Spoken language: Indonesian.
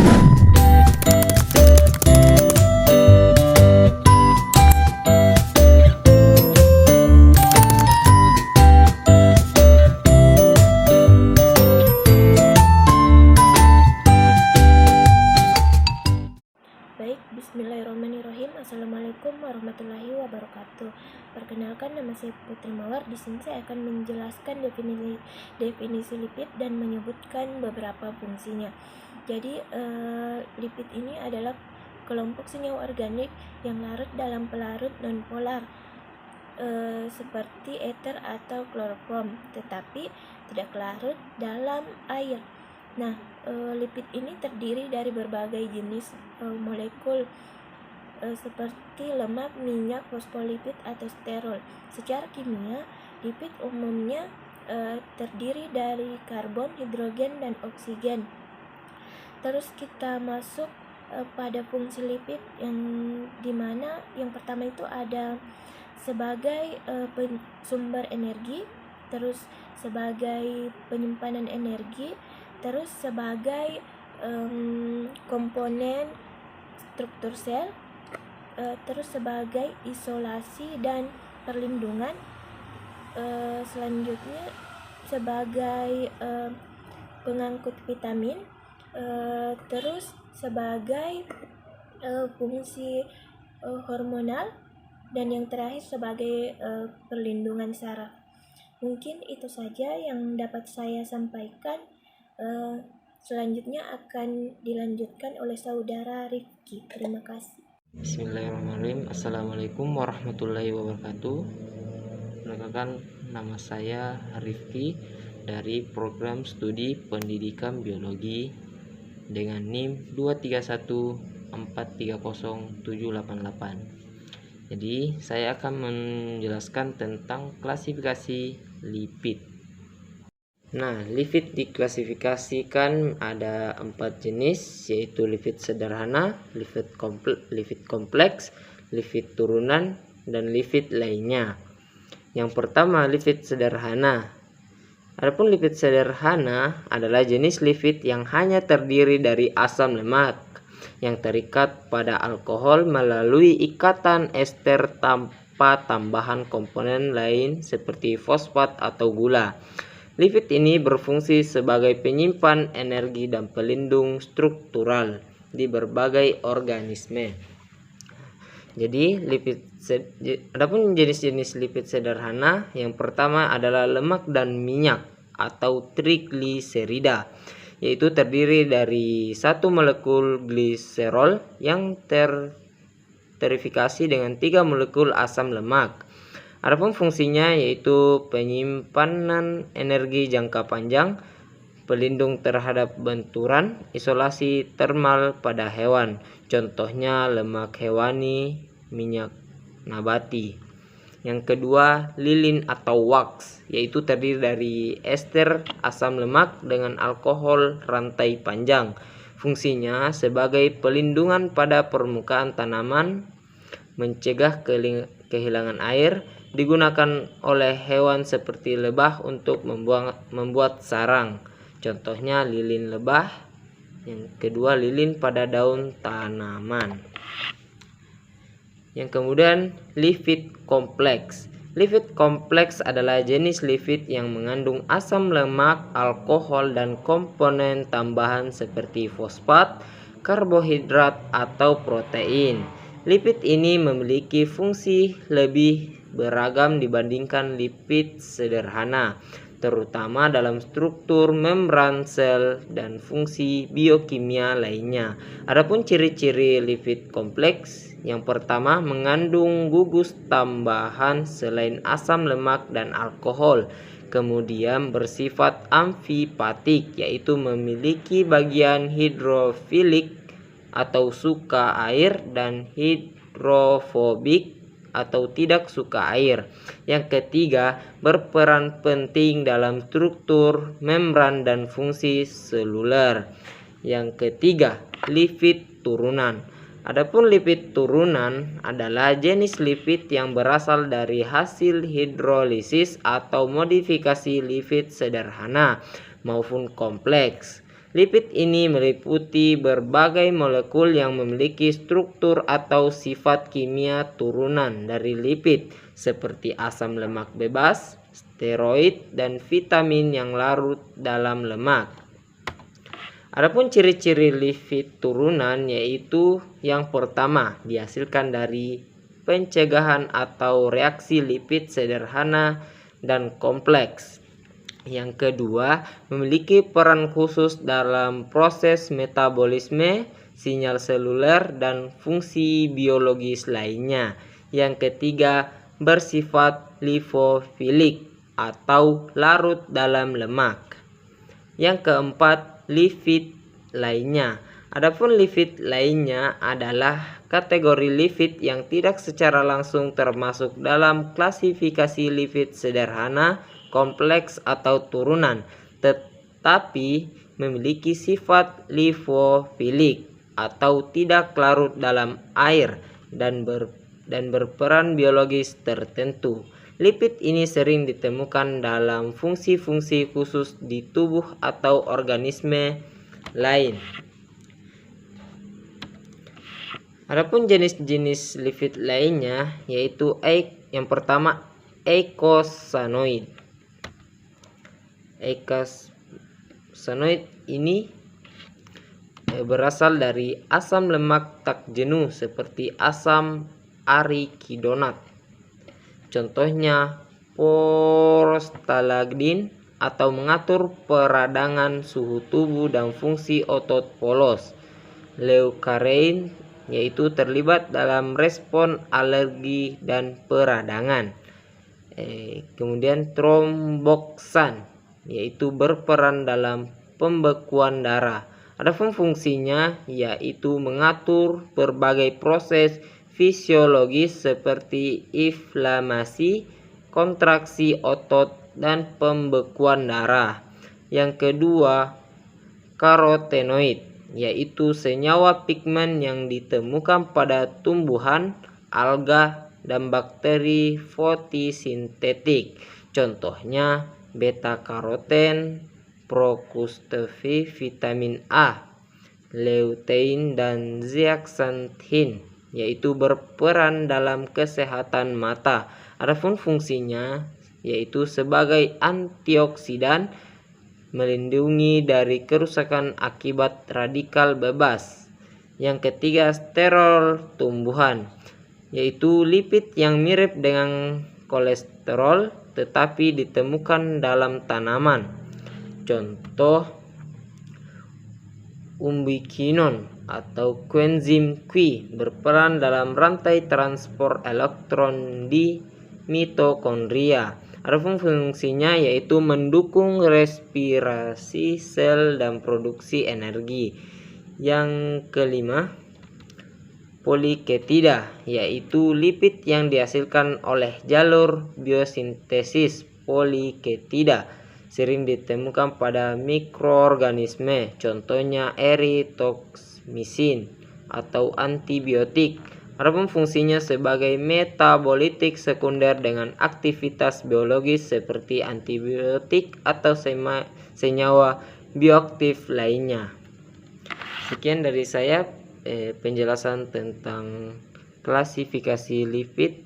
Baik, bismillahirrahmanirrahim. Assalamualaikum warahmatullahi wabarakatuh. Perkenalkan, nama saya Putri Mawar. Di sini saya akan menjelaskan definisi lipid dan menyebutkan beberapa fungsinya. Jadi, lipid ini adalah kelompok senyawa organik yang larut dalam pelarut nonpolar seperti ether atau kloroform, tetapi tidak larut dalam air. Nah, lipid ini terdiri dari berbagai jenis molekul seperti lemak, minyak, fosfolipid, atau sterol. Secara kimia, lipid umumnya terdiri dari karbon, hidrogen, dan oksigen. Terus kita masuk pada fungsi lipid yang dimana yang pertama itu ada sebagai sumber energi, terus sebagai penyimpanan energi, terus sebagai komponen struktur sel, terus sebagai isolasi dan perlindungan, selanjutnya sebagai pengangkut vitamin, terus sebagai fungsi hormonal, dan yang terakhir sebagai perlindungan saraf. Mungkin itu saja yang dapat saya sampaikan. Selanjutnya akan dilanjutkan oleh saudara Rifki. Terima kasih. Bismillahirrahmanirrahim. Assalamualaikum warahmatullahi wabarakatuh. Perkenalkan, nama saya Rifki dari program studi pendidikan biologi dengan NIM 231430788. Jadi saya akan menjelaskan tentang klasifikasi lipid. Nah, lipid diklasifikasikan ada 4 jenis, yaitu lipid sederhana, lipid kompleks, lipid turunan, dan lipid lainnya. Yang pertama, lipid sederhana. Adapun lipid sederhana adalah jenis lipid yang hanya terdiri dari asam lemak yang terikat pada alkohol melalui ikatan ester tanpa tambahan komponen lain seperti fosfat atau gula. Lipid ini berfungsi sebagai penyimpan energi dan pelindung struktural di berbagai organisme. Jadi, adapun jenis-jenis lipid sederhana, yang pertama adalah lemak dan minyak atau trigliserida, yaitu terdiri dari satu molekul gliserol yang terverifikasi dengan 3 molekul asam lemak. Adapun fungsinya yaitu penyimpanan energi jangka panjang, pelindung terhadap benturan, isolasi termal pada hewan, contohnya lemak hewani, minyak nabati. Yang kedua, lilin atau wax, yaitu terdiri dari ester asam lemak dengan alkohol rantai panjang. Fungsinya sebagai pelindungan pada permukaan tanaman, mencegah kehilangan air, digunakan oleh hewan seperti lebah untuk membuat sarang, contohnya lilin lebah. Yang kedua, lilin pada daun tanaman. Yang kemudian, lipid kompleks. Lipid kompleks adalah jenis lipid yang mengandung asam lemak, alkohol, dan komponen tambahan seperti fosfat, karbohidrat, atau protein. Lipid ini memiliki fungsi lebih beragam dibandingkan lipid sederhana, terutama dalam struktur membran sel dan fungsi biokimia lainnya. Adapun ciri-ciri lipid kompleks, yang pertama mengandung gugus tambahan selain asam lemak dan alkohol. Kemudian bersifat amfipatik, yaitu memiliki bagian hidrofilik atau suka air dan hidrofobik atau tidak suka air. Yang ketiga, berperan penting dalam struktur membran dan fungsi seluler. Yang ketiga, lipid turunan. Adapun lipid turunan adalah jenis lipid yang berasal dari hasil hidrolisis atau modifikasi lipid sederhana maupun kompleks. Lipid ini meliputi berbagai molekul yang memiliki struktur atau sifat kimia turunan dari lipid seperti asam lemak bebas, steroid, dan vitamin yang larut dalam lemak. Adapun ciri-ciri lipid turunan yaitu yang pertama dihasilkan dari pencegahan atau reaksi lipid sederhana dan kompleks. Yang kedua, memiliki peran khusus dalam proses metabolisme, sinyal seluler, dan fungsi biologis lainnya. Yang ketiga, bersifat lipofilik atau larut dalam lemak. Yang keempat, lipid lainnya. Adapun lipid lainnya adalah kategori lipid yang tidak secara langsung termasuk dalam klasifikasi lipid sederhana, kompleks, atau turunan, tetapi memiliki sifat lipofilik atau tidak larut dalam air dan berperan biologis tertentu. Lipid ini sering ditemukan dalam fungsi-fungsi khusus di tubuh atau organisme lain. Adapun jenis-jenis lipid lainnya yaitu yang pertama eikosanoid. Eikosanoid ini berasal dari asam lemak tak jenuh seperti asam arachidonat. Contohnya prostaglandin atau mengatur peradangan suhu tubuh dan fungsi otot polos. Leukarein yaitu terlibat dalam respon alergi dan peradangan. Kemudian tromboksan yaitu berperan dalam pembekuan darah. Adapun fungsinya yaitu mengatur berbagai proses fisiologis seperti inflamasi, kontraksi otot, dan pembekuan darah. Yang kedua, karotenoid yaitu senyawa pigmen yang ditemukan pada tumbuhan, alga, dan bakteri fotosintetik. Contohnya beta karoten, prokustevi, vitamin A, lutein, dan zeaxanthin yaitu berperan dalam kesehatan mata. Adapun fungsinya yaitu sebagai antioksidan, melindungi dari kerusakan akibat radikal bebas. Yang ketiga, sterol tumbuhan yaitu lipid yang mirip dengan kolesterol tetapi ditemukan dalam tanaman. Contoh ubiquinon atau koenzim Q berperan dalam rantai transport elektron di mitokondria. Adapun fungsinya yaitu mendukung respirasi sel dan produksi energi. Yang kelima, poliketida yaitu lipid yang dihasilkan oleh jalur biosintesis poliketida, sering ditemukan pada mikroorganisme, contohnya erythromycin atau antibiotik. Adapun fungsinya sebagai metabolitik sekunder dengan aktivitas biologis seperti antibiotik atau senyawa bioaktif lainnya. Sekian dari saya penjelasan tentang klasifikasi lipid